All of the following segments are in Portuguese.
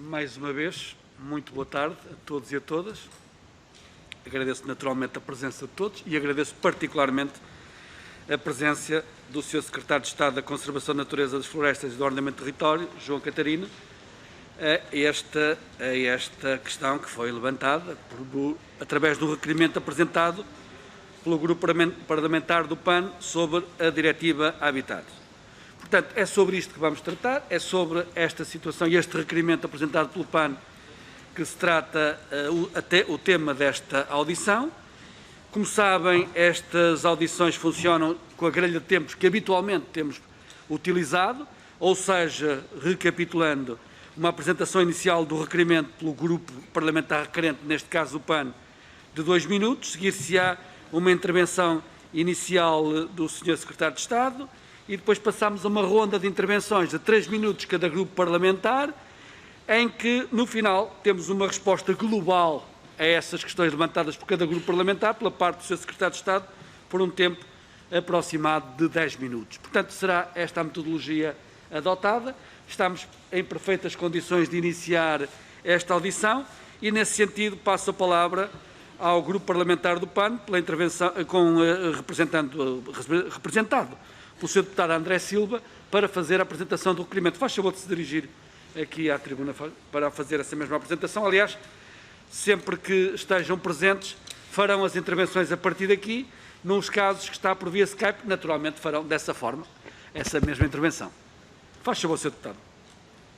Mais uma vez, muito boa tarde a todos e a todas. Agradeço naturalmente a presença de todos e agradeço particularmente a presença do Sr. Secretário de Estado da Conservação da Natureza, das Florestas e do Ordenamento do Território, João Catarino, a esta questão que foi levantada através do requerimento apresentado pelo Grupo Parlamentar do PAN sobre a Diretiva Habitat. Portanto, é sobre isto que vamos tratar, é sobre esta situação e este requerimento apresentado pelo PAN que se trata até o tema desta audição. Como sabem, estas audições funcionam com a grelha de tempos que habitualmente temos utilizado, ou seja, recapitulando, uma apresentação inicial do requerimento pelo Grupo Parlamentar requerente, neste caso o PAN, de 2 minutos, seguir-se-á uma intervenção inicial do Sr. Secretário de Estado e depois passamos a uma ronda de intervenções de 3 minutos cada grupo parlamentar, em que, no final, temos uma resposta global a essas questões levantadas por cada grupo parlamentar, pela parte do Sr. Secretário de Estado, por um tempo aproximado de 10 minutos. Portanto, será esta a metodologia adotada. Estamos em perfeitas condições de iniciar esta audição e, nesse sentido, passo a palavra ao Grupo Parlamentar do PAN, pela intervenção, representado pelo Sr. Deputado André Silva, para fazer a apresentação do requerimento. Faz favor de se dirigir aqui à tribuna para fazer essa mesma apresentação. Aliás, sempre que estejam presentes, farão as intervenções a partir daqui. Nos casos que está por via Skype, naturalmente farão dessa forma essa mesma intervenção. Faz favor, Sr. Deputado.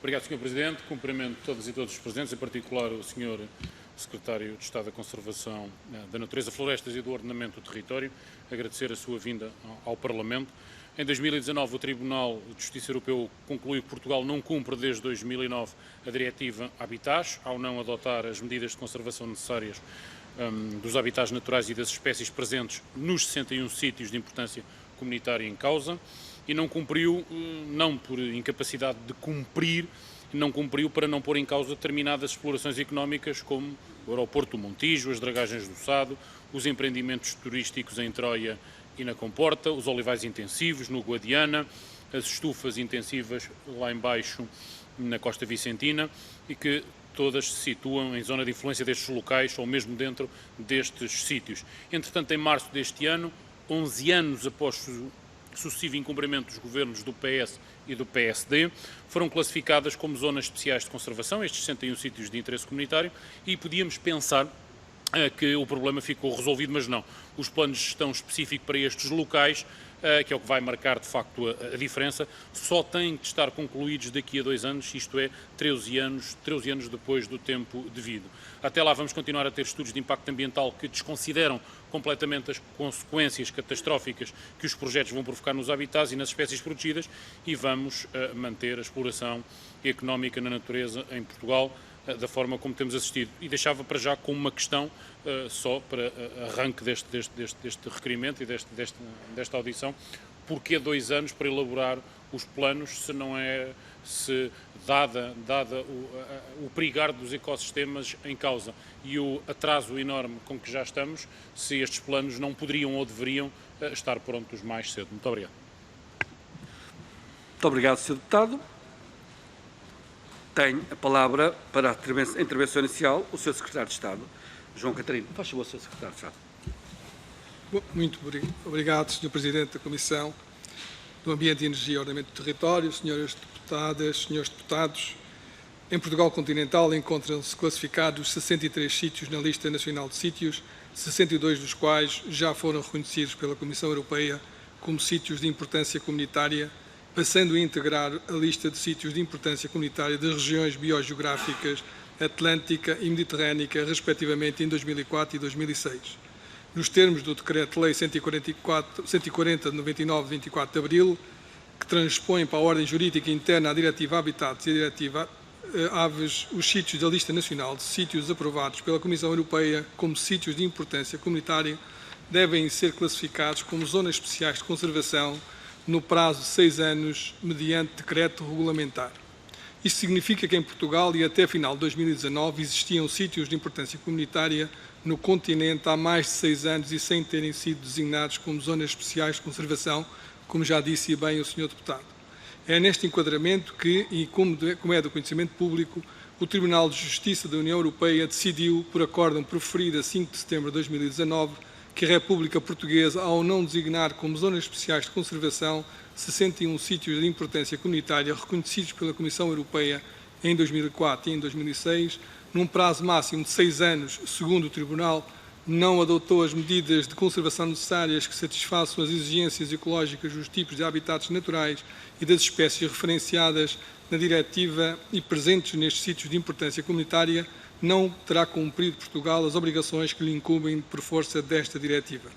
Obrigado, Sr. Presidente. Cumprimento todas e todos os presentes, em particular o Sr. Secretário de Estado da Conservação da Natureza, Florestas e do Ordenamento do Território. Agradecer a sua vinda ao Parlamento. Em 2019, o Tribunal de Justiça Europeu concluiu que Portugal não cumpre desde 2009 a Diretiva Habitats, ao não adotar as medidas de conservação necessárias dos habitats naturais e das espécies presentes nos 61 sítios de importância comunitária em causa, e não cumpriu, não por incapacidade de cumprir, não cumpriu para não pôr em causa determinadas explorações económicas como o aeroporto do Montijo, as dragagens do Sado, os empreendimentos turísticos em Troia e na Comporta, os olivais intensivos no Guadiana, as estufas intensivas lá embaixo na Costa Vicentina, e que todas se situam em zona de influência destes locais ou mesmo dentro destes sítios. Entretanto, em março deste ano, 11 anos após o sucessivo incumprimento dos governos do PS e do PSD, foram classificadas como zonas especiais de conservação, estes 61 sítios de interesse comunitário, e podíamos pensar que o problema ficou resolvido, mas não. Os planos de gestão específico para estes locais, que é o que vai marcar de facto a diferença, só têm que estar concluídos daqui a 2 anos, isto é, 13 anos depois do tempo devido. Até lá vamos continuar a ter estudos de impacto ambiental que desconsideram completamente as consequências catastróficas que os projetos vão provocar nos habitats e nas espécies protegidas, e vamos manter a exploração económica na natureza em Portugal da forma como temos assistido. E deixava para já com uma questão, só para arranque deste requerimento e desta audição: porquê 2 anos para elaborar os planos, se não é, dada o perigar dos ecossistemas em causa e o atraso enorme com que já estamos, se estes planos não poderiam ou deveriam estar prontos mais cedo? Muito obrigado. Muito obrigado, Sr. Deputado. Tem a palavra para a intervenção inicial o Sr. Secretário de Estado, João Catarino. Faz favor, Sr. Secretário de Estado. Bom, muito obrigado, Sr. Presidente da Comissão do Ambiente, Energia e Ordenamento do Território, senhoras deputadas, senhores deputados. Em Portugal continental encontram-se classificados 63 sítios na Lista Nacional de Sítios, 62 dos quais já foram reconhecidos pela Comissão Europeia como sítios de importância comunitária, passando a integrar a lista de sítios de importância comunitária das regiões biogeográficas Atlântica e Mediterrânica, respectivamente em 2004 e 2006. Nos termos do Decreto-Lei 140 de 99, de 24 de abril, que transpõe para a ordem jurídica interna a Diretiva Habitats e a Diretiva Aves, os sítios da lista nacional de sítios aprovados pela Comissão Europeia como sítios de importância comunitária devem ser classificados como zonas especiais de conservação no prazo de 6 anos, mediante decreto regulamentar. Isto significa que em Portugal e até final de 2019 existiam sítios de importância comunitária no continente há mais de 6 anos e sem terem sido designados como zonas especiais de conservação, como já disse bem o Sr. Deputado. É neste enquadramento que, e como é do conhecimento público, o Tribunal de Justiça da União Europeia decidiu, por acórdão proferido a 5 de setembro de 2019, que a República Portuguesa, ao não designar como zonas especiais de conservação 61 sítios de importância comunitária reconhecidos pela Comissão Europeia em 2004 e em 2006, num prazo máximo de 6 anos, segundo o Tribunal, não adotou as medidas de conservação necessárias que satisfaçam as exigências ecológicas dos tipos de habitats naturais e das espécies referenciadas na Diretiva e presentes nestes sítios de importância comunitária, não terá cumprido Portugal as obrigações que lhe incumbem por força desta Diretiva.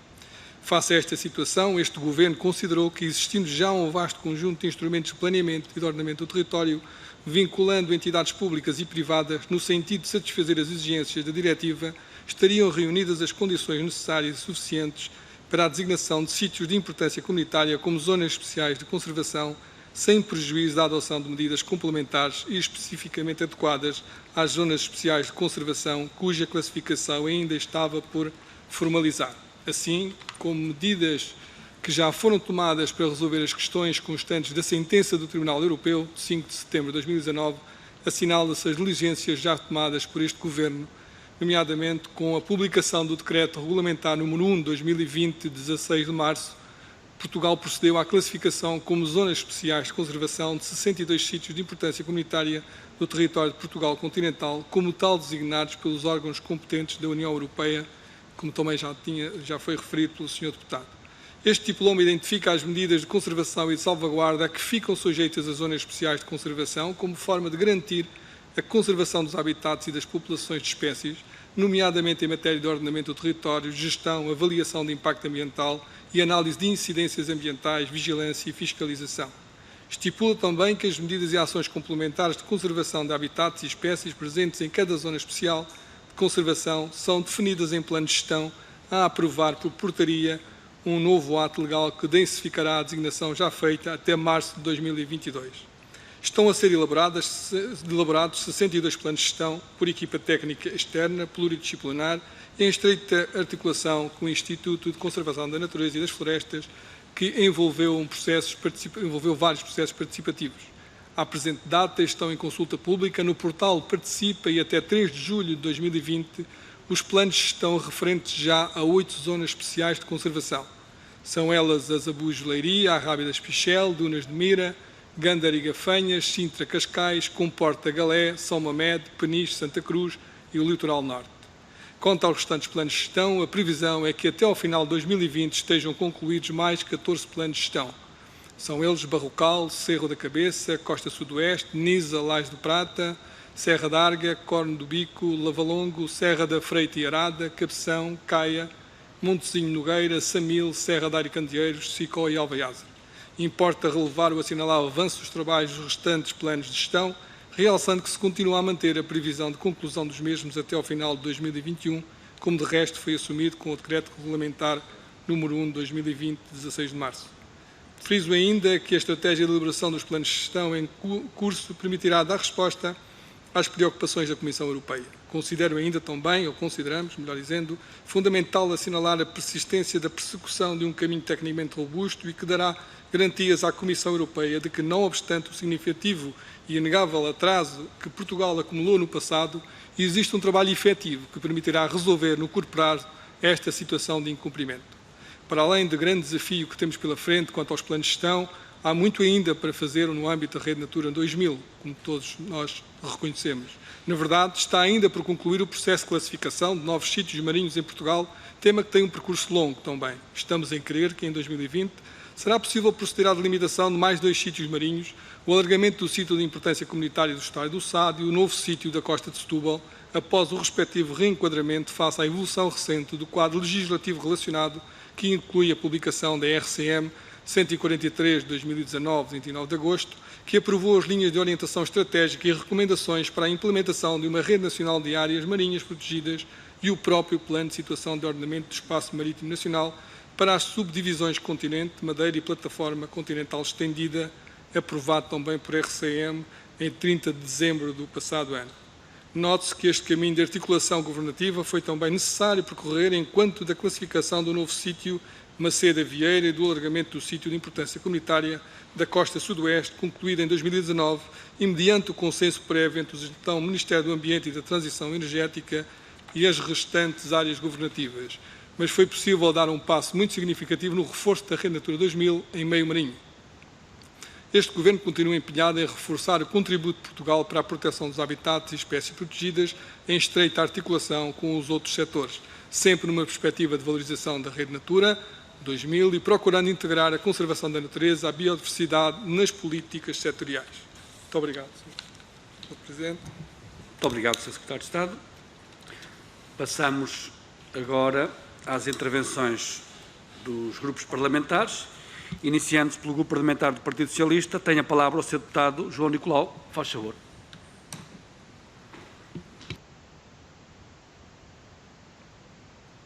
Face a esta situação, este Governo considerou que, existindo já um vasto conjunto de instrumentos de planeamento e de ordenamento do território, vinculando entidades públicas e privadas no sentido de satisfazer as exigências da Diretiva, estariam reunidas as condições necessárias e suficientes para a designação de sítios de importância comunitária como zonas especiais de conservação, sem prejuízo da adoção de medidas complementares e especificamente adequadas às zonas especiais de conservação, cuja classificação ainda estava por formalizar. Assim, como medidas que já foram tomadas para resolver as questões constantes da sentença do Tribunal Europeu, de 5 de setembro de 2019, assinala-se as diligências já tomadas por este Governo, nomeadamente com a publicação do Decreto Regulamentar número 1 de 2020, de 16 de março. Portugal procedeu à classificação como zonas especiais de conservação de 62 sítios de importância comunitária do território de Portugal continental, como tal designados pelos órgãos competentes da União Europeia, como também já foi referido pelo Sr. Deputado. Este diploma identifica as medidas de conservação e de salvaguarda a que ficam sujeitas as zonas especiais de conservação, como forma de garantir a conservação dos habitats e das populações de espécies, nomeadamente em matéria de ordenamento do território, gestão, avaliação de impacto ambiental e análise de incidências ambientais, vigilância e fiscalização. Estipula também que as medidas e ações complementares de conservação de habitats e espécies presentes em cada zona especial de conservação são definidas em plano de gestão a aprovar por portaria um novo ato legal que densificará a designação já feita até março de 2022. Estão a ser elaborados 62 planos de gestão por equipa técnica externa, pluridisciplinar, em estreita articulação com o Instituto de Conservação da Natureza e das Florestas, que envolveu vários processos participativos. À presente data, estão em consulta pública no portal Participa e até 3 de julho de 2020 os planos de gestão referentes já a 8 zonas especiais de conservação. São elas as Abus de Leiria, Arrábia das Pichel, Dunas de Mira, Gândara e Gafanhas, Sintra, Cascais, Comporta, Galé, São Mamede, Peniche, Santa Cruz e o Litoral Norte. Quanto aos restantes planos de gestão, a previsão é que até ao final de 2020 estejam concluídos mais 14 planos de gestão. São eles Barrocal, Cerro da Cabeça, Costa Sudoeste, Nisa, Lais do Prata, Serra da Arga, Corno do Bico, Lavalongo, Serra da Freita e Arada, Cabeção, Caia, Montezinho Nogueira, Samil, Serra da Área Candeeiros, Sicó e Alvaiazer. Importa relevar o assinalável avanço dos trabalhos dos restantes planos de gestão, realçando que se continua a manter a previsão de conclusão dos mesmos até ao final de 2021, como de resto foi assumido com o Decreto Regulamentar número 1 de 2020, de 16 de março. Friso ainda que a estratégia de elaboração dos planos de gestão em curso permitirá dar resposta às preocupações da Comissão Europeia. Considero ainda também, ou consideramos, melhor dizendo, fundamental assinalar a persistência da persecução de um caminho tecnicamente robusto e que dará garantias à Comissão Europeia de que, não obstante o significativo e inegável atraso que Portugal acumulou no passado, existe um trabalho efetivo que permitirá resolver no curto prazo esta situação de incumprimento. Para além do grande desafio que temos pela frente quanto aos planos de gestão, há muito ainda para fazer no âmbito da Rede Natura 2000, como todos nós reconhecemos. Na verdade, está ainda por concluir o processo de classificação de novos sítios marinhos em Portugal, tema que tem um percurso longo também. Estamos em crer que em 2020 será possível proceder à delimitação de mais 2 sítios marinhos, o alargamento do sítio de importância comunitária do Estádio do Sado e o novo sítio da Costa de Setúbal, após o respectivo reenquadramento face à evolução recente do quadro legislativo relacionado, que inclui a publicação da RCM 143 de 2019, 29 de agosto, que aprovou as linhas de orientação estratégica e recomendações para a implementação de uma rede nacional de áreas marinhas protegidas e o próprio Plano de Situação de Ordenamento do Espaço Marítimo Nacional para as subdivisões Continente, Madeira e Plataforma Continental Estendida, aprovado também por RCM em 30 de dezembro do passado ano. Note-se que este caminho de articulação governativa foi também necessário percorrer enquanto da classificação do novo sítio Maceda Vieira e do alargamento do sítio de importância comunitária da costa sudoeste, concluída em 2019 e mediante o consenso prévio entre o então Ministério do Ambiente e da Transição Energética e as restantes áreas governativas. Mas foi possível dar um passo muito significativo no reforço da Rede Natura 2000 em meio marinho. Este Governo continua empenhado em reforçar o contributo de Portugal para a proteção dos habitats e espécies protegidas em estreita articulação com os outros setores, sempre numa perspectiva de valorização da Rede Natura 2000 e procurando integrar a conservação da natureza, a biodiversidade nas políticas setoriais. Muito obrigado, Sr. Presidente. Muito obrigado, Sr. Secretário de Estado. Passamos agora às intervenções dos grupos parlamentares. Iniciando-se pelo Grupo Parlamentar do Partido Socialista, tem a palavra o Sr. Deputado João Nicolau. Faz favor.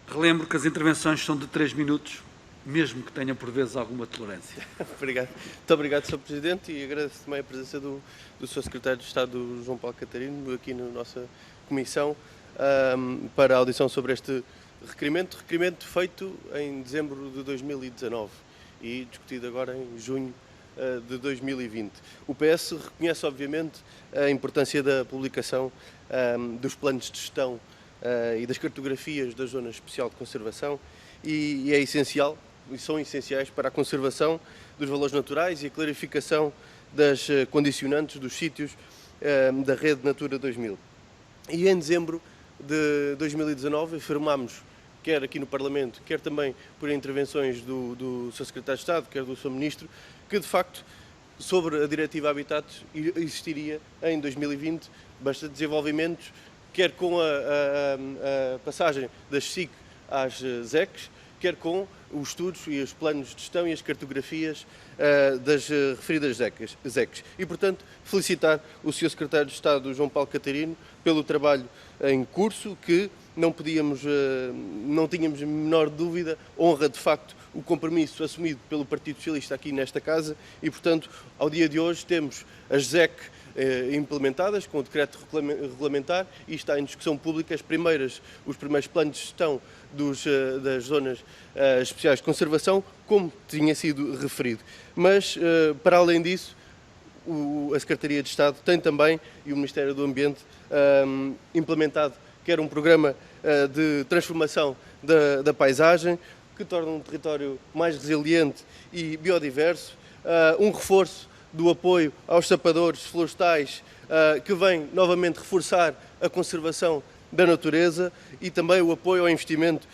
Relembro que as intervenções são de 3 minutos, mesmo que tenham por vezes alguma tolerância. Obrigado. Muito obrigado, Sr. Presidente, e agradeço também a presença do Sr. Secretário de Estado, João Paulo Catarino, aqui na nossa comissão, para a audição sobre este requerimento feito em dezembro de 2019 e discutido agora em junho de 2020. O PS reconhece, obviamente, a importância da publicação dos planos de gestão e das cartografias da Zona Especial de Conservação e é essencial, e são essenciais para a conservação dos valores naturais e a clarificação das condicionantes dos sítios da Rede Natura 2000. E em dezembro de 2019 afirmámos, quer aqui no Parlamento, quer também por intervenções do Sr. Secretário de Estado, quer do Sr. Ministro, que de facto sobre a Diretiva Habitats existiria em 2020 bastante desenvolvimentos, quer com a passagem das SIC às ZECs, quer com os estudos e os planos de gestão e as cartografias das referidas ZECs. E, portanto, felicitar o Sr. Secretário de Estado, João Paulo Catarino, pelo trabalho em curso, que não tínhamos a menor dúvida, honra de facto o compromisso assumido pelo Partido Socialista aqui nesta Casa e, portanto, ao dia de hoje temos as ZEC implementadas com o decreto regulamentar e está em discussão pública os primeiros planos de gestão das zonas especiais de conservação, como tinha sido referido. Mas, para além disso, a Secretaria de Estado tem também, e o Ministério do Ambiente, implementado quer um programa de transformação da paisagem, que torna um território mais resiliente e biodiverso, um reforço do apoio aos sapadores florestais, que vem novamente reforçar a conservação da natureza e também o apoio ao investimento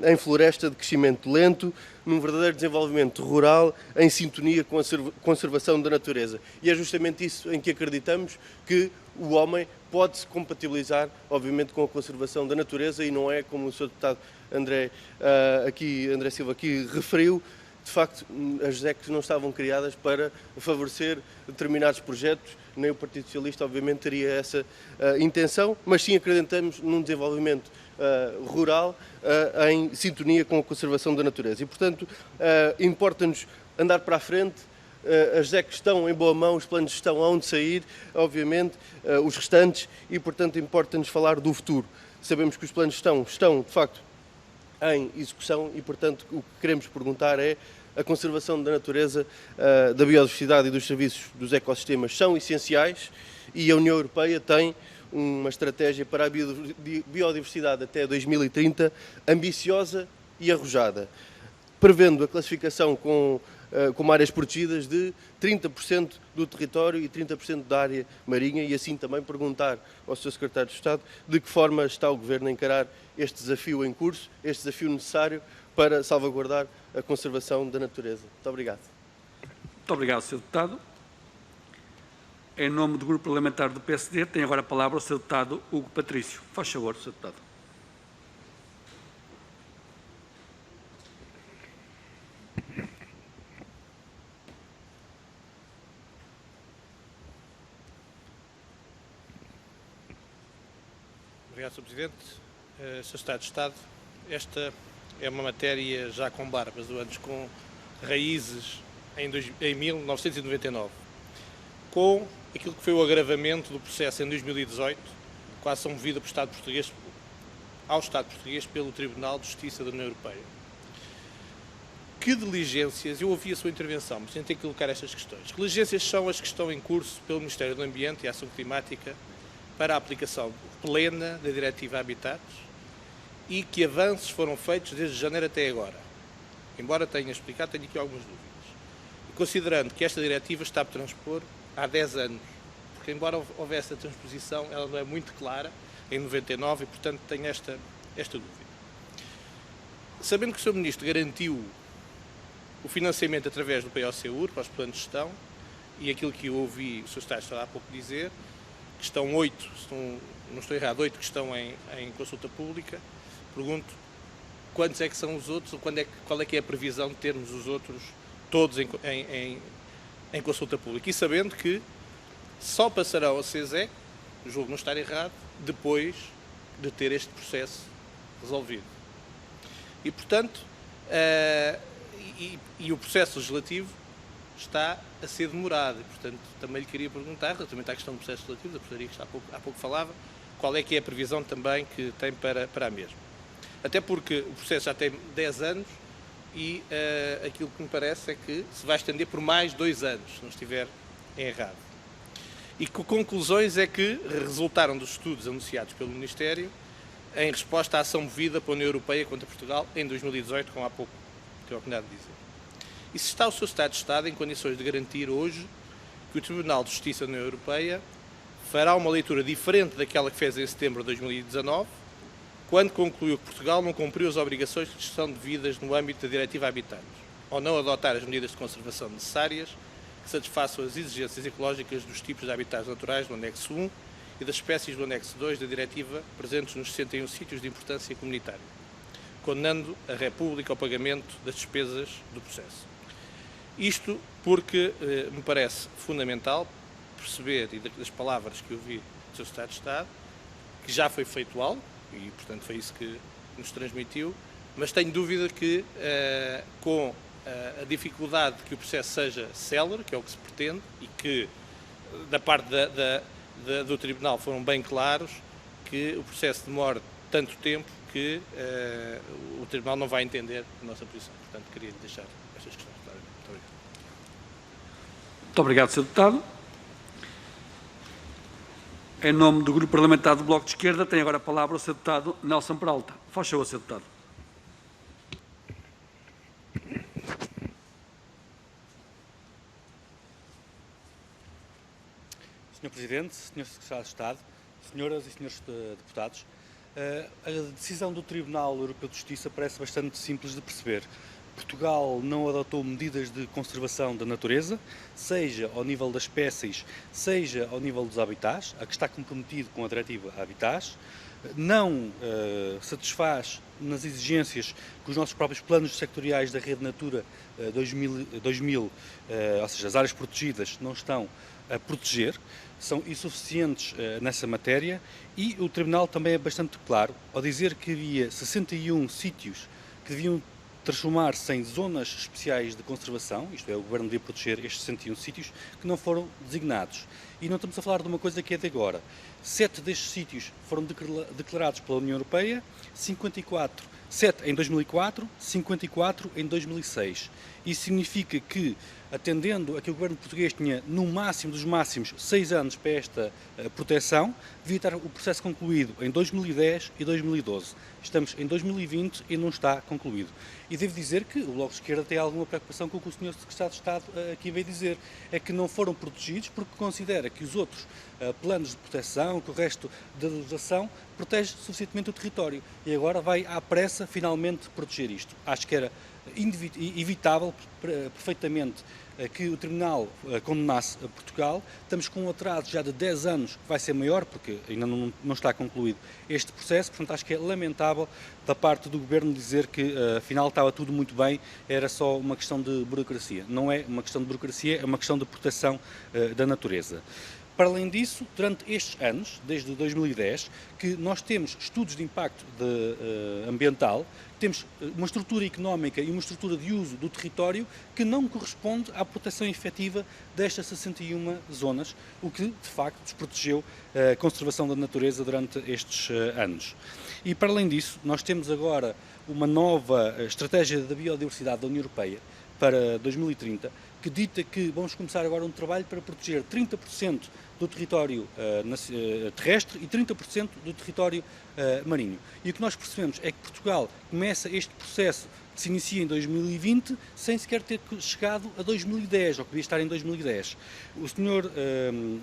em floresta de crescimento lento, num verdadeiro desenvolvimento rural em sintonia com a conservação da natureza. E é justamente isso em que acreditamos que o homem pode-se compatibilizar, obviamente, com a conservação da natureza e não é, como o Sr. Deputado André Silva aqui referiu, de facto, as ZECs não estavam criadas para favorecer determinados projetos, nem o Partido Socialista, obviamente, teria essa intenção, mas sim acreditamos num desenvolvimento rural em sintonia com a conservação da natureza. E, portanto, importa-nos andar para a frente. As ZECs estão em boa mão, os planos estão aonde sair, obviamente, os restantes, e, portanto, importa-nos falar do futuro. Sabemos que os planos estão de facto, em execução e, portanto, o que queremos perguntar é a conservação da natureza, da biodiversidade e dos serviços dos ecossistemas são essenciais e a União Europeia tem uma estratégia para a biodiversidade até 2030 ambiciosa e arrojada, prevendo a classificação como áreas protegidas de 30% do território e 30% da área marinha e assim também perguntar ao Sr. Secretário de Estado de que forma está o Governo a encarar este desafio em curso, este desafio necessário para salvaguardar a conservação da natureza. Muito obrigado. Muito obrigado, Sr. Deputado. Em nome do Grupo Parlamentar do PSD, tem agora a palavra o Sr. Deputado Hugo Patrício. Faz favor, Sr. Deputado. Obrigado, Sr. Presidente. Sr. Secretário de Estado, esta é uma matéria já com barbas, antes com raízes em 1999, com aquilo que foi o agravamento do processo em 2018, com a ação movida ao Estado português pelo Tribunal de Justiça da União Europeia. Que diligências, eu ouvi a sua intervenção, mas tentei colocar estas questões. Que diligências são as que estão em curso pelo Ministério do Ambiente e Ação Climática para a aplicação plena da Diretiva Habitats e que avanços foram feitos desde janeiro até agora? Embora tenha explicado, tenho aqui algumas dúvidas. E considerando que esta diretiva está a transpor há 10 anos, porque embora houvesse a transposição, ela não é muito clara, em 99, e portanto tenho esta dúvida. Sabendo que o Sr. Ministro garantiu o financiamento através do POCUR para os planos de gestão, e aquilo que eu ouvi o Sr. Secretário de Estado há pouco dizer, que estão 8, não estou errado, 8 que estão em consulta pública, pergunto quantos é que são os outros, ou qual é que é a previsão de termos os outros todos em consulta pública, e sabendo que só passarão ao CESEC, julgo não estar errado, depois de ter este processo resolvido. E, portanto, o processo legislativo está a ser demorado. E, portanto, também lhe queria perguntar, relativamente à questão do processo legislativo, da portaria que há pouco falava, qual é que é a previsão também que tem para a mesma. Até porque o processo já tem 10 anos e aquilo que me parece é que se vai estender por mais 2 anos, se não estiver errado. E que conclusões é que resultaram dos estudos anunciados pelo Ministério em resposta à ação movida pela União Europeia contra Portugal em 2018, como há pouco tive a oportunidade de dizer. E se está o Sr. Secretário de Estado em condições de garantir hoje que o Tribunal de Justiça da União Europeia fará uma leitura diferente daquela que fez em setembro de 2019, quando concluiu que Portugal não cumpriu as obrigações que são devidas no âmbito da Diretiva Habitats, ou não adotar as medidas de conservação necessárias que satisfaçam as exigências ecológicas dos tipos de habitats naturais do anexo 1 e das espécies do anexo 2 da Diretiva presentes nos 61 sítios de importância comunitária, condenando a República ao pagamento das despesas do processo. Isto porque me parece fundamental perceber, e das palavras que ouvi do Sr. Secretário de Estado, que já foi feito algo, e portanto foi isso que nos transmitiu, mas tenho dúvida que com a dificuldade de que o processo seja célere, que é o que se pretende, e que da parte do Tribunal foram bem claros, que o processo demora tanto tempo que o Tribunal não vai entender a nossa posição. Portanto, queria deixar estas questões claras. Muito obrigado. Muito obrigado, Sr. Deputado. Em nome do Grupo Parlamentar do Bloco de Esquerda, tem agora a palavra o Sr. Deputado Nelson Peralta. Faz favor, Sr. Deputado. Sr. Presidente, Sr. Secretário de Estado, Senhoras e Senhores Deputados, a decisão do Tribunal Europeu de Justiça parece bastante simples de perceber. Portugal não adotou medidas de conservação da natureza, seja ao nível das espécies, seja ao nível dos habitats, a que está comprometido com a Diretiva Habitats, não satisfaz nas exigências que os nossos próprios planos sectoriais da Rede Natura 2000, ou seja, as áreas protegidas, não estão a proteger, são insuficientes nessa matéria, e o Tribunal também é bastante claro ao dizer que havia 61 sítios que deviam transformar-se em zonas especiais de conservação, isto é, o Governo devia proteger estes 61 sítios, que não foram designados. E não estamos a falar de uma coisa que é de agora. 7 destes sítios foram declarados pela União Europeia, 7 em 2004, 54 em 2006. Isso significa que, atendendo a que o Governo português tinha, no máximo dos máximos, 6 anos para esta proteção, devia estar o processo concluído em 2010 e 2012. Estamos em 2020 e não está concluído. E devo dizer que o Bloco de Esquerda tem alguma preocupação com o que o Sr. Secretário de Estado aqui veio dizer. É que não foram protegidos porque considera que os outros planos de proteção, que o resto da legislação, protege suficientemente o território. E agora vai à pressa finalmente proteger isto. Acho que era evitável perfeitamente que o Tribunal condenasse a Portugal. Estamos com um atraso já de 10 anos, que vai ser maior, porque ainda não está concluído este processo, portanto acho que é lamentável da parte do Governo dizer que afinal estava tudo muito bem, era só uma questão de burocracia. Não é uma questão de burocracia, é uma questão de proteção da natureza. Para além disso, durante estes anos, desde 2010, que nós temos estudos de impacto ambiental, temos uma estrutura económica e uma estrutura de uso do território que não corresponde à proteção efetiva destas 61 zonas, o que, de facto, desprotegeu a conservação da natureza durante estes anos. E, para além disso, nós temos agora uma nova estratégia da biodiversidade da União Europeia para 2030, que dita que vamos começar agora um trabalho para proteger 30% do território terrestre e 30% do território marinho. E o que nós percebemos é que Portugal começa este processo que se inicia em 2020 sem sequer ter chegado a 2010, ou que devia estar em 2010. O Sr.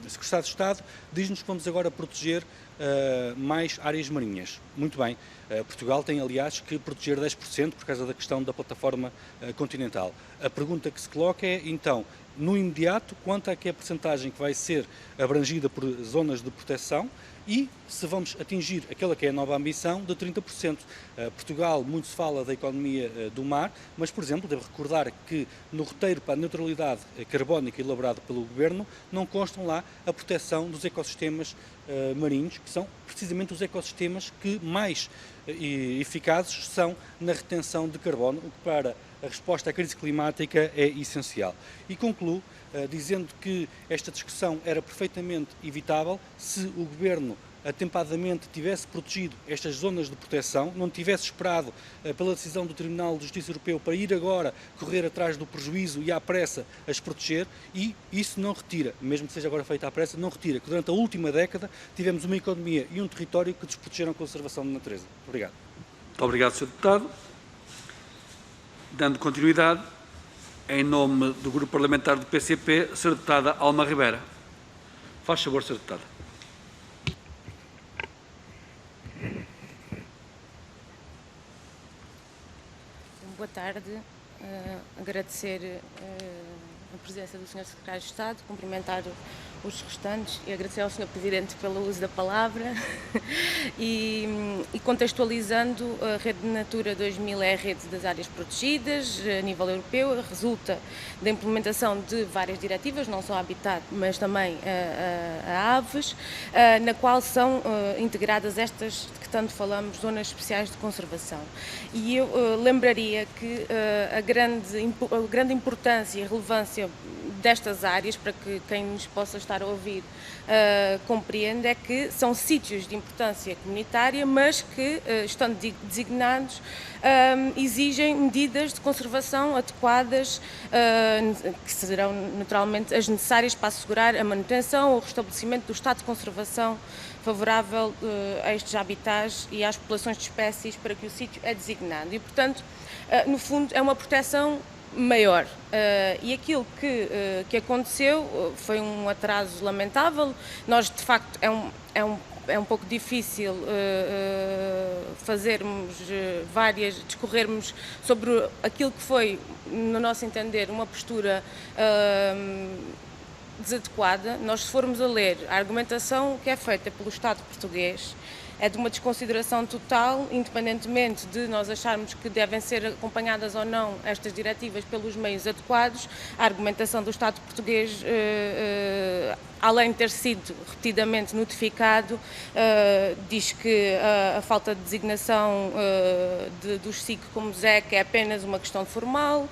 Secretário de Estado diz-nos que vamos agora proteger mais áreas marinhas. Muito bem, Portugal tem aliás que proteger 10% por causa da questão da plataforma continental. A pergunta que se coloca é, então, no imediato, quanto é que é a percentagem que vai ser abrangida por zonas de proteção e se vamos atingir aquela que é a nova ambição de 30%. Portugal, muito se fala da economia do mar, mas, por exemplo, devo recordar que no roteiro para a neutralidade carbónica elaborado pelo Governo não constam lá a proteção dos ecossistemas marinhos, que são precisamente os ecossistemas que mais eficazes são na retenção de carbono, o que para a resposta à crise climática é essencial. E concluo dizendo que esta discussão era perfeitamente evitável se o Governo atempadamente tivesse protegido estas zonas de proteção, não tivesse esperado pela decisão do Tribunal de Justiça Europeu para ir agora correr atrás do prejuízo e à pressa as proteger, e isso não retira, mesmo que seja agora feita à pressa, não retira que durante a última década tivemos uma economia e um território que desprotegeram a conservação da natureza. Obrigado. Muito obrigado, Sr. Deputado. Dando continuidade, em nome do Grupo Parlamentar do PCP, a Sra. Deputada Alma Ribeira. Faz favor, Sra. Deputada. Boa tarde. Agradecer a presença do Sr. Secretário de Estado, cumprimentar os restantes e agradecer ao Sr. Presidente pelo uso da palavra e contextualizando, a Rede Natura 2000 é a rede das áreas protegidas a nível europeu, resulta da implementação de várias diretivas, não só a Habitat, mas também a Aves, na qual são integradas estas de que tanto falamos, zonas especiais de conservação. E eu lembraria que a grande importância e relevância destas áreas, para que quem nos possa estar a ouvir compreenda, é que são sítios de importância comunitária, mas que, estando designados, exigem medidas de conservação adequadas, que serão naturalmente as necessárias para assegurar a manutenção ou o restabelecimento do estado de conservação favorável a estes habitats e às populações de espécies para que o sítio é designado. E, portanto, no fundo, é uma proteção maior. E aquilo que aconteceu foi um atraso lamentável. Nós, de facto, é um pouco difícil discorrermos sobre aquilo que foi, no nosso entender, uma postura desadequada. Nós, se formos a ler a argumentação que é feita pelo Estado português, é de uma desconsideração total, independentemente de nós acharmos que devem ser acompanhadas ou não estas diretivas pelos meios adequados. A argumentação do Estado português, além de ter sido repetidamente notificado, diz que a falta de designação dos SIC como ZEC é apenas uma questão formal,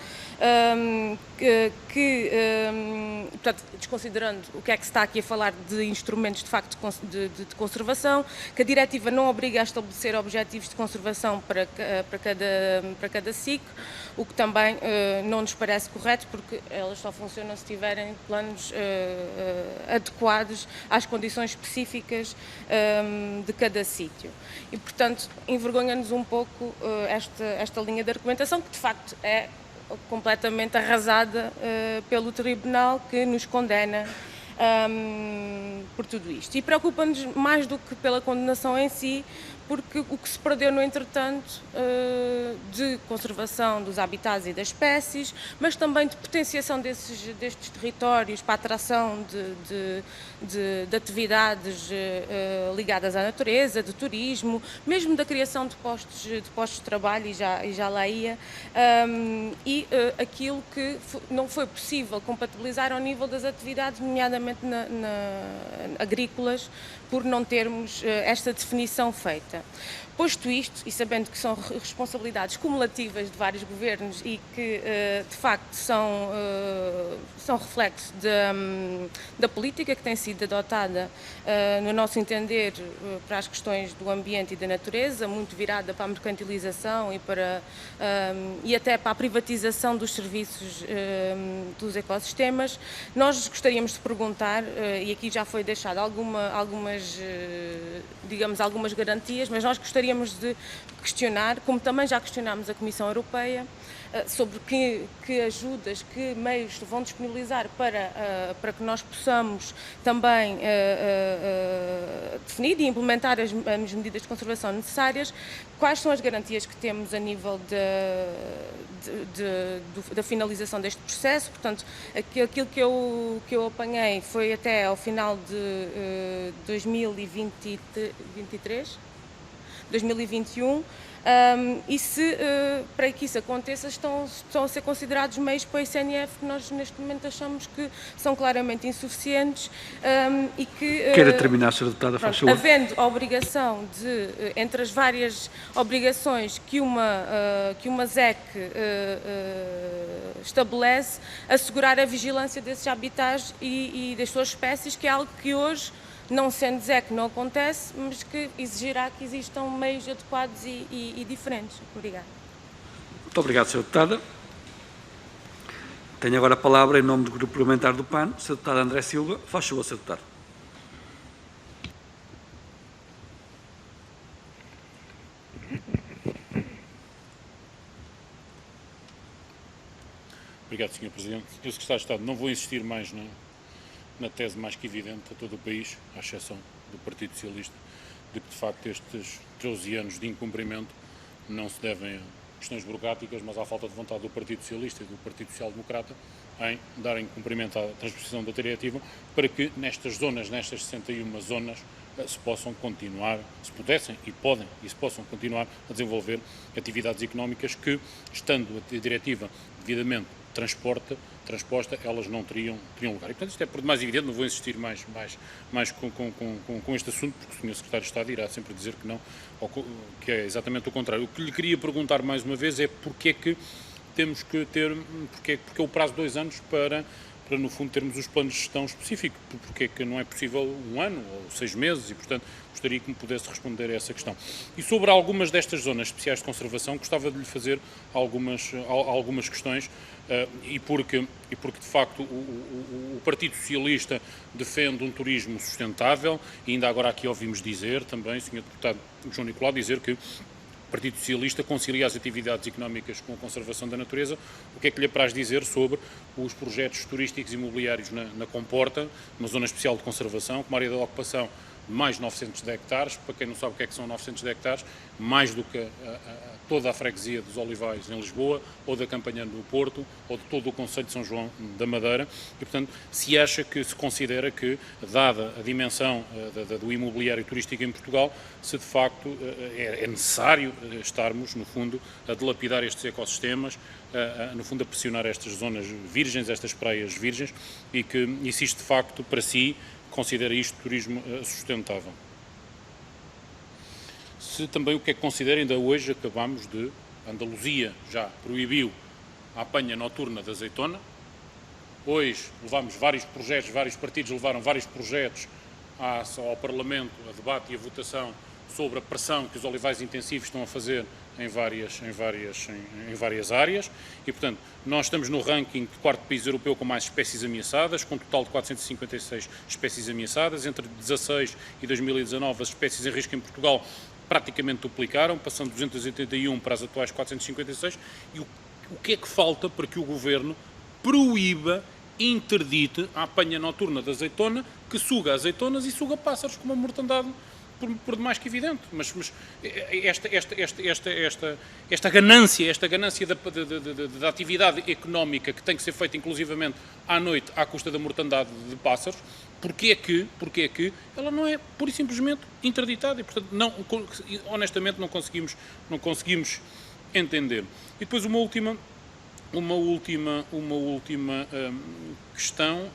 portanto, desconsiderando o que é que se está aqui a falar de instrumentos de facto de conservação, que a diretiva não obriga a estabelecer objetivos de conservação para cada SIC, o que também não nos parece correto, porque elas só funcionam se tiverem planos adequados às condições específicas de cada sítio. E, portanto, envergonha-nos um pouco esta linha de argumentação, que de facto é completamente arrasada pelo Tribunal, que nos condena por tudo isto. E preocupa-nos mais do que pela condenação em si, porque o que se perdeu no entretanto de conservação dos habitats e das espécies, mas também de potenciação destes territórios para a atração de atividades ligadas à natureza, de turismo, mesmo da criação de postos de trabalho, e já lá ia, e aquilo que não foi possível compatibilizar ao nível das atividades, nomeadamente nomeadamente agrícolas, por não termos esta definição feita. Posto isto, e sabendo que são responsabilidades cumulativas de vários governos e que, de facto, são reflexo da política que tem sido adotada, no nosso entender, para as questões do ambiente e da natureza, muito virada para a mercantilização e até para a privatização dos serviços dos ecossistemas, nós gostaríamos de perguntar, e aqui já foi deixado algumas garantias, mas nós gostaríamos de questionar, como também já questionámos a Comissão Europeia, sobre que ajudas, que meios vão disponibilizar para que nós possamos também definir e implementar as medidas de conservação necessárias, quais são as garantias que temos a nível da finalização deste processo. Portanto, aquilo que eu apanhei foi até ao final de 2021, e se para que isso aconteça estão a ser considerados meios para o ICNF que nós neste momento achamos que são claramente insuficientes, e que... Queira terminar, Sra. Deputada, faz favor. Havendo a obrigação de, entre as várias obrigações que uma ZEC estabelece, assegurar a vigilância desses habitats e das suas espécies, que é algo que hoje, não sendo ZEC, não acontece, mas que exigirá que existam meios adequados e diferentes. Obrigada. Muito obrigado, Sra. Deputada. Tenho agora a palavra, em nome do Grupo Parlamentar do PAN, Sr. Deputado André Silva. Faz favor, Sr. Deputado. Obrigado, Sr. Presidente. Eu, Secretário de Estado, não vou insistir mais na tese mais que evidente a todo o país, à exceção do Partido Socialista, de que, de facto, estes 13 anos de incumprimento não se devem a questões burocráticas, mas à falta de vontade do Partido Socialista e do Partido Social Democrata em darem cumprimento à transposição da diretiva, para que nestas 61 zonas, se possam continuar, se pudessem e podem, e se possam continuar a desenvolver atividades económicas que, estando a diretiva devidamente transposta, elas não teriam lugar. E, portanto, isto é por demais evidente, não vou insistir mais com este assunto, porque o Sr. Secretário de Estado irá sempre dizer que não, ou que é exatamente o contrário. O que lhe queria perguntar mais uma vez é porque é que temos que ter, porque é o prazo de 2 anos para no fundo termos os planos de gestão específicos, porque é que não é possível 1 ano ou 6 meses, e portanto gostaria que me pudesse responder a essa questão. E sobre algumas destas zonas especiais de conservação, gostava de lhe fazer algumas questões, e porque de facto o Partido Socialista defende um turismo sustentável, e ainda agora aqui ouvimos dizer também, o Sr. Deputado João Nicolau, dizer que o Partido Socialista concilia as atividades económicas com a conservação da natureza. O que é que lhe apraz dizer sobre os projetos turísticos e imobiliários na Comporta, uma zona especial de conservação, com uma área de ocupação de mais de 900 hectares, para quem não sabe o que é que são 900 hectares, mais do que toda a freguesia dos Olivais em Lisboa, ou da Campanhã do Porto, ou de todo o concelho de São João da Madeira, e portanto se considera que, dada a dimensão do imobiliário turístico em Portugal, se de facto é necessário estarmos, no fundo, a dilapidar estes ecossistemas, no fundo a pressionar estas zonas virgens, estas praias virgens, e se isto de facto para si considera isto turismo sustentável. Se também o que é que considera, ainda hoje acabamos de, Andaluzia já proibiu a apanha noturna da azeitona, hoje levamos vários partidos levaram vários projetos ao Parlamento a debate e a votação sobre a pressão que os olivais intensivos estão a fazer em várias áreas, e portanto nós estamos no ranking de 4º país europeu com mais espécies ameaçadas, com um total de 456 espécies ameaçadas. Entre 2016 e 2019 as espécies em risco em Portugal praticamente duplicaram, passando de 281 para as atuais 456, e o que é que falta para que o Governo proíba, interdite a apanha noturna da azeitona, que suga azeitonas e suga pássaros, com uma mortandade por demais que evidente, mas esta ganância da atividade económica que tem que ser feita inclusivamente à noite à custa da mortandade de pássaros, porque é que ela não é pura e simplesmente interditada, e portanto honestamente não conseguimos entender. E depois uma última uma última questão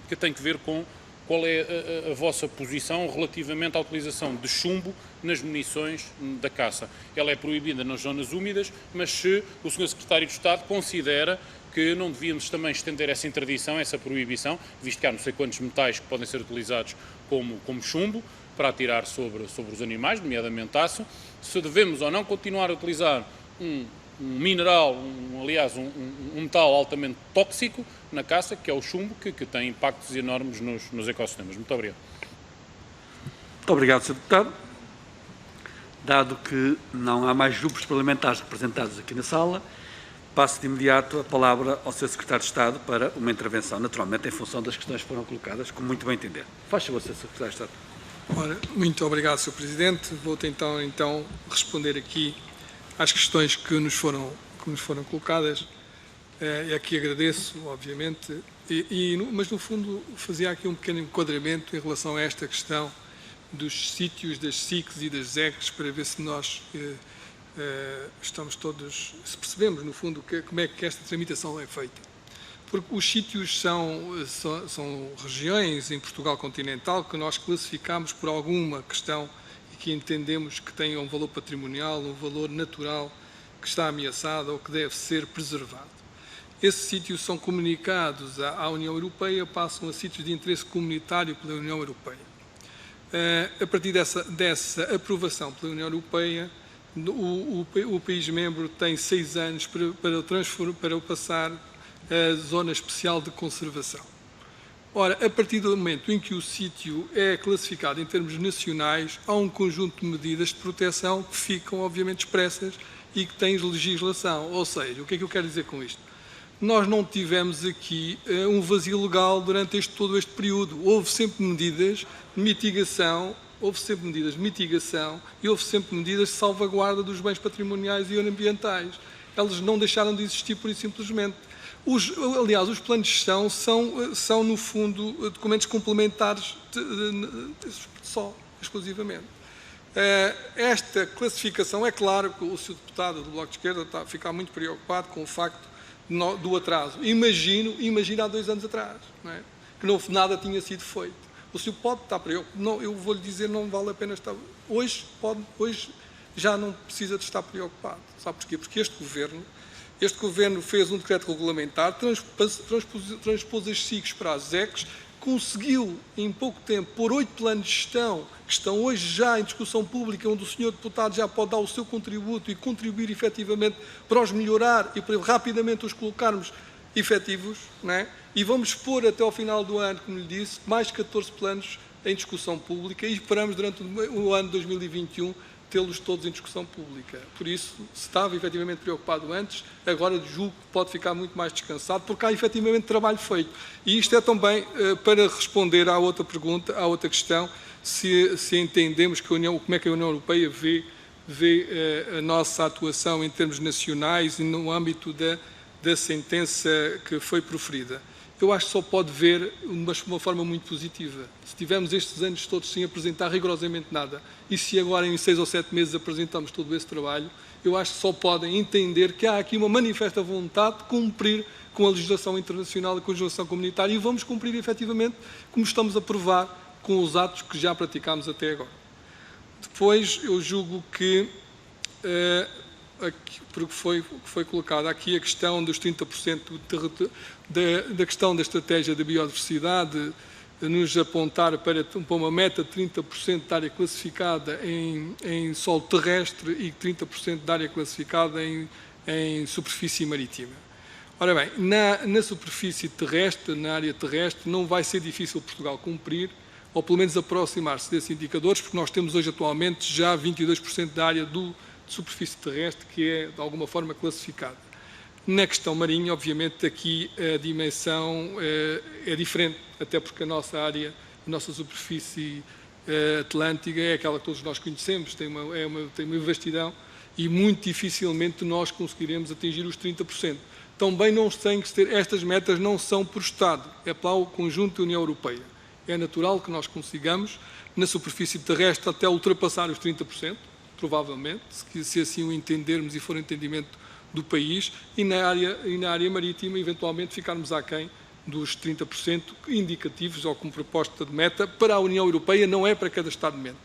que tem que ver com qual é a vossa posição relativamente à utilização de chumbo nas munições da caça. Ela é proibida nas zonas úmidas, mas se o Sr. Secretário de Estado considera que não devíamos também estender essa interdição, essa proibição, visto que há não sei quantos metais que podem ser utilizados como chumbo para atirar sobre os animais, nomeadamente aço, se devemos ou não continuar a utilizar um mineral, aliás, um metal altamente tóxico na caça, que é o chumbo, que tem impactos enormes nos ecossistemas. Muito obrigado. Muito obrigado, Sr. Deputado. Dado que não há mais grupos parlamentares representados aqui na sala, passo de imediato a palavra ao Sr. Secretário de Estado para uma intervenção, naturalmente, em função das questões que foram colocadas, como muito bem entender. Faz favor, Sr. Secretário de Estado. Ora, muito obrigado, Sr. Presidente. Vou tentar, então, responder aqui às questões que nos foram colocadas. E aqui agradeço, obviamente, mas, no fundo, fazia aqui um pequeno enquadramento em relação a esta questão dos sítios, das SICs e das ZECs, para ver se nós estamos todos, se percebemos, no fundo, como é que esta tramitação é feita. Porque os sítios são regiões em Portugal continental que nós classificamos por alguma questão e que entendemos que têm um valor patrimonial, um valor natural que está ameaçado ou que deve ser preservado. Esses sítios são comunicados à União Europeia, passam a sítios de interesse comunitário pela União Europeia. A partir dessa aprovação pela União Europeia, o país-membro tem 6 anos para passar a zona especial de conservação. Ora, a partir do momento em que o sítio é classificado em termos nacionais, há um conjunto de medidas de proteção que ficam, obviamente, expressas e que têm legislação. Ou seja, o que é que eu quero dizer com isto? Nós não tivemos aqui um vazio legal durante todo este período. Houve sempre medidas de mitigação, e houve sempre medidas de salvaguarda dos bens patrimoniais e ambientais. Elas não deixaram de existir pura e simplesmente. Aliás, os planos de gestão são, no fundo, documentos complementares só, exclusivamente. Esta classificação, é claro que o Sr. Deputado do Bloco de Esquerda está a ficar muito preocupado com o facto do atraso. Imagino há 2 anos atrás, não é? Que nada tinha sido feito. O senhor pode estar preocupado, não, eu vou-lhe dizer, não vale a pena estar. Hoje já não precisa de estar preocupado. Sabe porquê? Porque este Governo fez um decreto regulamentar, transpôs as SICs para as ZECs, conseguiu, em pouco tempo, pôr 8 planos de gestão, que estão hoje já em discussão pública, onde o senhor deputado já pode dar o seu contributo e contribuir efetivamente para os melhorar e para rapidamente os colocarmos efetivos, não é? E vamos pôr até ao final do ano, como lhe disse, mais 14 planos em discussão pública e esperamos durante o ano de 2021 tê-los todos em discussão pública. Por isso, se estava efetivamente preocupado antes, agora julgo que pode ficar muito mais descansado, porque há efetivamente trabalho feito. E isto é também para responder à outra pergunta, à outra questão, se entendemos que como é que a União Europeia vê a nossa atuação em termos nacionais e no âmbito da sentença que foi proferida. Eu acho que só pode ver de uma forma muito positiva. Se tivermos estes anos todos sem apresentar rigorosamente nada, e se agora em 6 ou 7 meses apresentamos todo esse trabalho, eu acho que só podem entender que há aqui uma manifesta vontade de cumprir com a legislação internacional e com a legislação comunitária, e vamos cumprir efetivamente como estamos a provar com os atos que já praticámos até agora. Depois, eu julgo que porque foi colocada aqui a questão dos 30% da questão da estratégia da biodiversidade, nos apontar para uma meta de 30% de área classificada em solo terrestre e 30% de área classificada em superfície marítima. Ora bem, na superfície terrestre, na área terrestre, não vai ser difícil Portugal cumprir, ou pelo menos aproximar-se desses indicadores, porque nós temos hoje atualmente já 22% da área de superfície terrestre que é de alguma forma classificada. Na questão marinha, obviamente, aqui a dimensão é diferente, até porque a nossa área, a nossa superfície atlântica é aquela que todos nós conhecemos, tem uma vastidão e muito dificilmente nós conseguiremos atingir os 30%. Também não tem que ter, estas metas não são por Estado, é para o conjunto da União Europeia. É natural que nós consigamos, na superfície terrestre, até ultrapassar os 30%, provavelmente, se assim o entendermos e for um entendimento do país e na área marítima, eventualmente, ficarmos aquém dos 30% indicativos ou como proposta de meta para a União Europeia, não é para cada Estado-membro.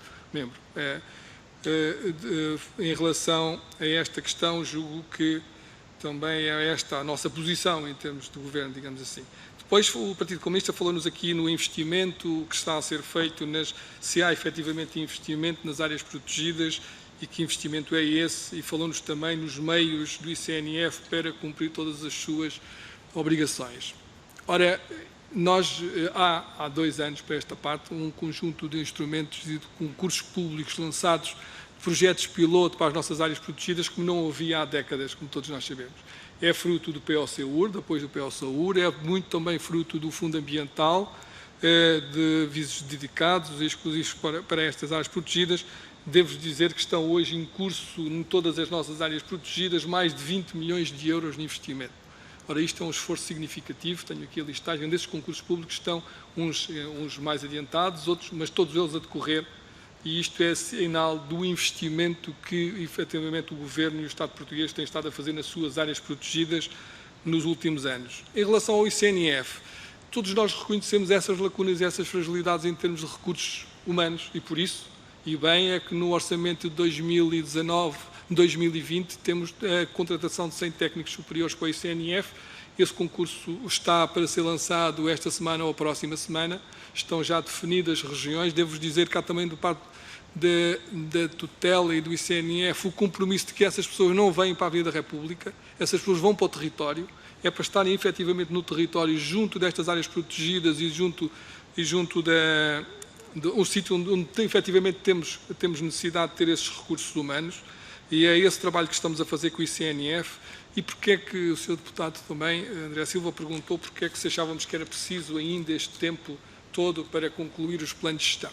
Em relação a esta questão, julgo que também é esta a nossa posição em termos de governo, digamos assim. Depois, o Partido Comunista falou-nos aqui no investimento que está a ser feito, se há efetivamente investimento nas áreas protegidas e que investimento é esse, e falou-nos também nos meios do ICNF para cumprir todas as suas obrigações. Ora, nós, há 2 anos para esta parte, um conjunto de instrumentos e de concursos públicos lançados, projetos piloto para as nossas áreas protegidas, como não havia há décadas, como todos nós sabemos. É fruto do POCUR, do apoio do POCUR, é muito também fruto do Fundo Ambiental, de visos dedicados e exclusivos para estas áreas protegidas. Devo dizer que estão hoje em curso, em todas as nossas áreas protegidas, mais de 20 milhões de euros de investimento. Ora, isto é um esforço significativo, tenho aqui a listagem desses concursos públicos, estão uns mais adiantados, outros, mas todos eles a decorrer, e isto é sinal do investimento que, efetivamente, o Governo e o Estado português têm estado a fazer nas suas áreas protegidas nos últimos anos. Em relação ao ICNF, todos nós reconhecemos essas lacunas e essas fragilidades em termos de recursos humanos, e por isso, e bem, é que no orçamento de 2019-2020 temos a contratação de 100 técnicos superiores com a ICNF. Esse concurso está para ser lançado esta semana ou a próxima semana. Estão já definidas regiões. Devo dizer que há também, do parte da tutela e do ICNF, o compromisso de que essas pessoas não vêm para a Avenida da República, essas pessoas vão para o território, é para estarem efetivamente no território, junto destas áreas protegidas e junto um sítio onde efetivamente temos necessidade de ter esses recursos humanos, e é esse trabalho que estamos a fazer com o ICNF. E porque é que o Sr. Deputado também, André Silva, perguntou porque é que se achávamos que era preciso ainda este tempo todo para concluir os planos de gestão.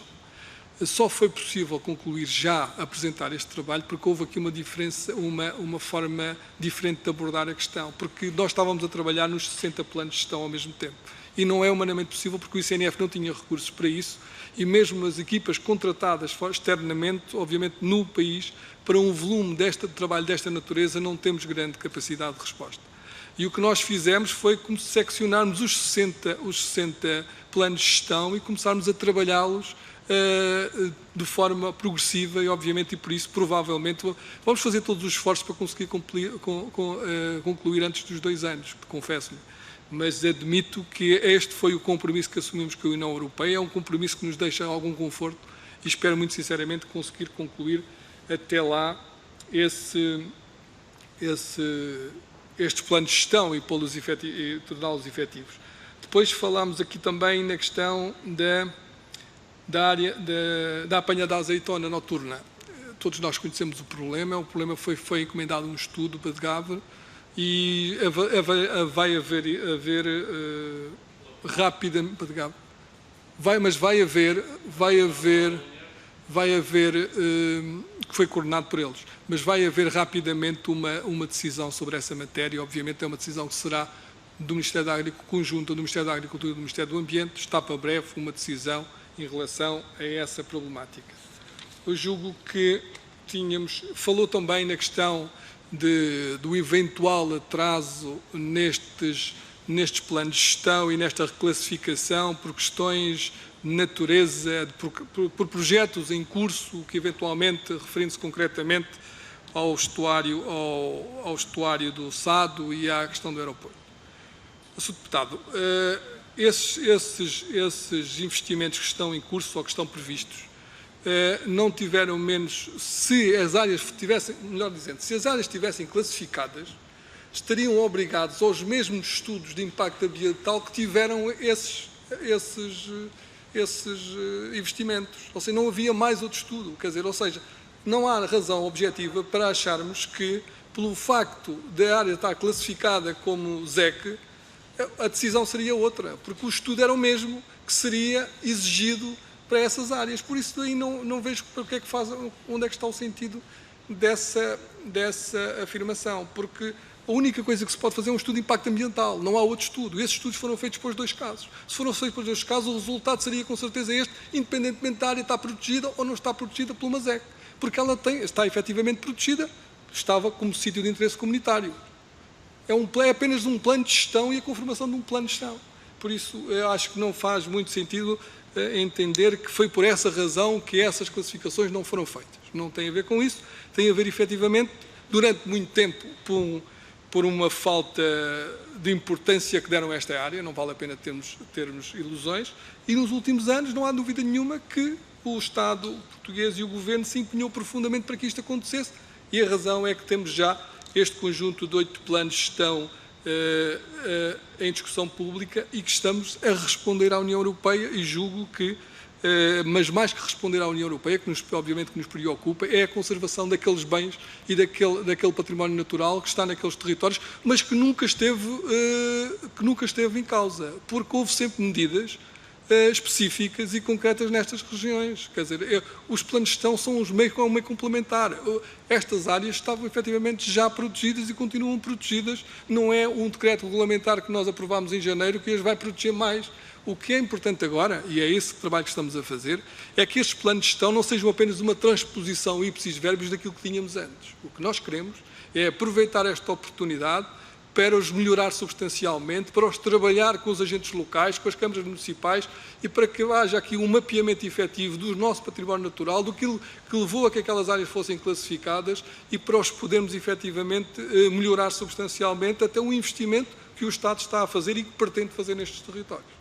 Só foi possível concluir já, apresentar este trabalho, porque houve aqui uma diferença, uma forma diferente de abordar a questão, porque nós estávamos a trabalhar nos 60 planos de gestão ao mesmo tempo. E não é humanamente possível, porque o ICNF não tinha recursos para isso, e mesmo as equipas contratadas externamente, obviamente no país, para um volume de trabalho desta natureza, não temos grande capacidade de resposta. E o que nós fizemos foi seccionarmos os 60 planos de gestão e começarmos a trabalhá-los de forma progressiva e, obviamente, e por isso, provavelmente, vamos fazer todos os esforços para conseguir concluir antes dos 2 anos, confesso-lhe. Mas admito que este foi o compromisso que assumimos com a União Europeia, é um compromisso que nos deixa algum conforto e espero muito sinceramente conseguir concluir até lá estes planos de gestão e torná-los efetivos. Depois falámos aqui também na questão da apanha da azeitona noturna. Todos nós conhecemos o problema foi encomendado um estudo para Gave, e vai haver rapidamente, que foi coordenado por eles, mas vai haver rapidamente uma decisão sobre essa matéria. Obviamente é uma decisão que será do Ministério da Agricultura, conjunta do Ministério da Agricultura e do Ministério do Ambiente. Está para breve uma decisão em relação a essa problemática. Eu julgo que falou também na questão do eventual atraso nestes planos de gestão e nesta reclassificação por questões de natureza, por projetos em curso, que eventualmente, referindo-se concretamente ao estuário do Sado e à questão do aeroporto. Sr. Deputado, esses investimentos que estão em curso ou que estão previstos não tiveram menos, se as áreas estivessem classificadas, estariam obrigados aos mesmos estudos de impacto ambiental que tiveram esses investimentos. Ou seja, não havia mais outro estudo. Ou seja, não há razão objetiva para acharmos que, pelo facto da área estar classificada como ZEC, a decisão seria outra, porque o estudo era o mesmo que seria exigido para essas áreas. Por isso daí não vejo porque é que onde é que está o sentido dessa afirmação, porque a única coisa que se pode fazer é um estudo de impacto ambiental, não há outro estudo. Esses estudos foram feitos para os 2 casos. Se foram feitos para os 2 casos, o resultado seria com certeza este, independentemente da área estar protegida ou não está protegida por uma ZEC, porque ela está efetivamente protegida, estava como sítio de interesse comunitário. é apenas um plano de gestão e a confirmação de um plano de gestão. Por isso, eu acho que não faz muito sentido entender que foi por essa razão que essas classificações não foram feitas. Não tem a ver com isso, tem a ver efetivamente, durante muito tempo, por uma falta de importância que deram a esta área, não vale a pena termos ilusões, e nos últimos anos não há dúvida nenhuma que o Estado português e o Governo se empenhou profundamente para que isto acontecesse, e a razão é que temos já este conjunto de 8 planos de gestão em discussão pública e que estamos a responder à União Europeia, e julgo que, mas mais que responder à União Europeia, obviamente que nos preocupa, é a conservação daqueles bens e daquele património natural que está naqueles territórios, mas que nunca esteve em causa, porque houve sempre medidas específicas e concretas nestas regiões. Quer dizer, os planos de gestão são um meio complementar. Estas áreas estavam efetivamente já protegidas e continuam protegidas. Não é um decreto regulamentar que nós aprovámos em janeiro que as vai proteger mais. O que é importante agora, e é esse trabalho que estamos a fazer, é que estes planos de gestão não sejam apenas uma transposição ipsis verbis daquilo que tínhamos antes. O que nós queremos é aproveitar esta oportunidade para os melhorar substancialmente, para os trabalhar com os agentes locais, com as câmaras municipais e para que haja aqui um mapeamento efetivo do nosso património natural, do que levou a que aquelas áreas fossem classificadas e para os podermos efetivamente melhorar substancialmente até o investimento que o Estado está a fazer e que pretende fazer nestes territórios.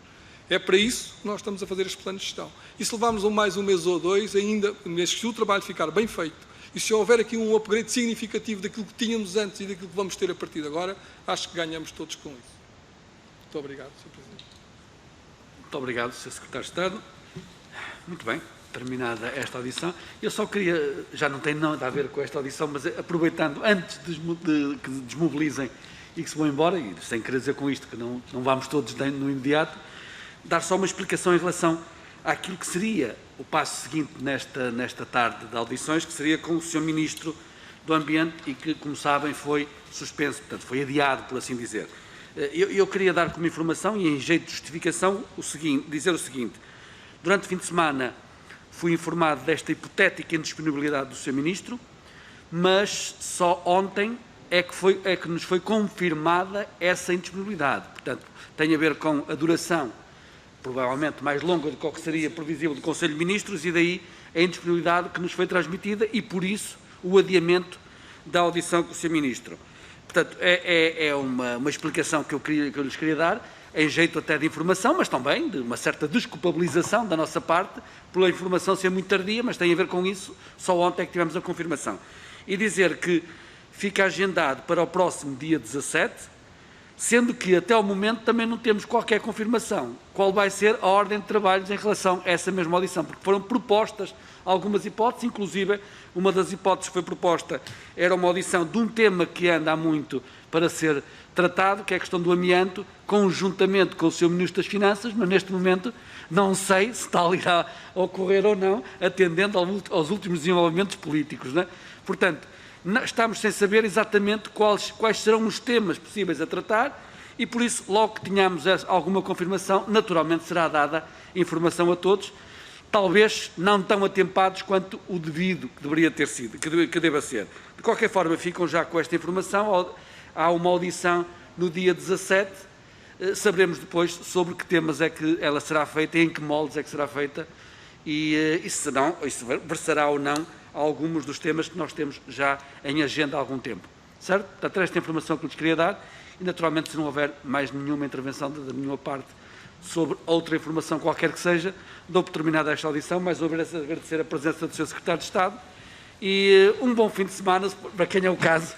É para isso que nós estamos a fazer estes planos de gestão. E se levarmos mais um mês ou dois, ainda, se o trabalho ficar bem feito, e se houver aqui um upgrade significativo daquilo que tínhamos antes e daquilo que vamos ter a partir de agora, acho que ganhamos todos com isso. Muito obrigado, Sr. Presidente. Muito obrigado, Sr. Secretário de Estado. Muito bem, terminada esta audição. Eu só queria, já não tem nada a ver com esta audição, mas aproveitando, antes de que desmobilizem e que se vão embora, e sem querer dizer com isto que não vamos todos no imediato, dar só uma explicação em relação àquilo que seria o passo seguinte nesta tarde de audições, que seria com o Sr. Ministro do Ambiente e que, como sabem, foi suspenso, portanto, foi adiado, por assim dizer. Eu queria dar como informação e em jeito de justificação dizer o seguinte: durante o fim de semana fui informado desta hipotética indisponibilidade do Sr. Ministro, mas só ontem é que nos foi confirmada essa indisponibilidade. Portanto, tem a ver com a duração provavelmente mais longa do que o que seria previsível do Conselho de Ministros, e daí a indisponibilidade que nos foi transmitida e, por isso, o adiamento da audição com o Sr. Ministro. Portanto, é uma explicação que eu lhes queria dar, em jeito até de informação, mas também de uma certa desculpabilização da nossa parte, pela informação ser muito tardia, mas tem a ver com isso, só ontem é que tivemos a confirmação. E dizer que fica agendado para o próximo dia 17, sendo que até ao momento também não temos qualquer confirmação qual vai ser a ordem de trabalhos em relação a essa mesma audição, porque foram propostas algumas hipóteses, inclusive uma das hipóteses que foi proposta era uma audição de um tema que anda há muito para ser tratado, que é a questão do amianto, conjuntamente com o Sr. Ministro das Finanças, mas neste momento não sei se tal irá ocorrer ou não, atendendo aos últimos desenvolvimentos políticos, não é? Portanto, estamos sem saber exatamente quais serão os temas possíveis a tratar e, por isso, logo que tenhamos alguma confirmação, naturalmente será dada informação a todos, talvez não tão atempados quanto o devido que deveria ter sido, que deva ser. De qualquer forma, ficam já com esta informação. Há uma audição no dia 17, saberemos depois sobre que temas é que ela será feita e em que moldes é que será feita e se versará ou não alguns dos temas que nós temos já em agenda há algum tempo. Certo? Portanto, esta informação que lhes queria dar e, naturalmente, se não houver mais nenhuma intervenção da minha parte sobre outra informação qualquer que seja, dou por terminada esta audição, mais uma vez agradecer a presença do Sr. Secretário de Estado e um bom fim de semana, para quem é o caso,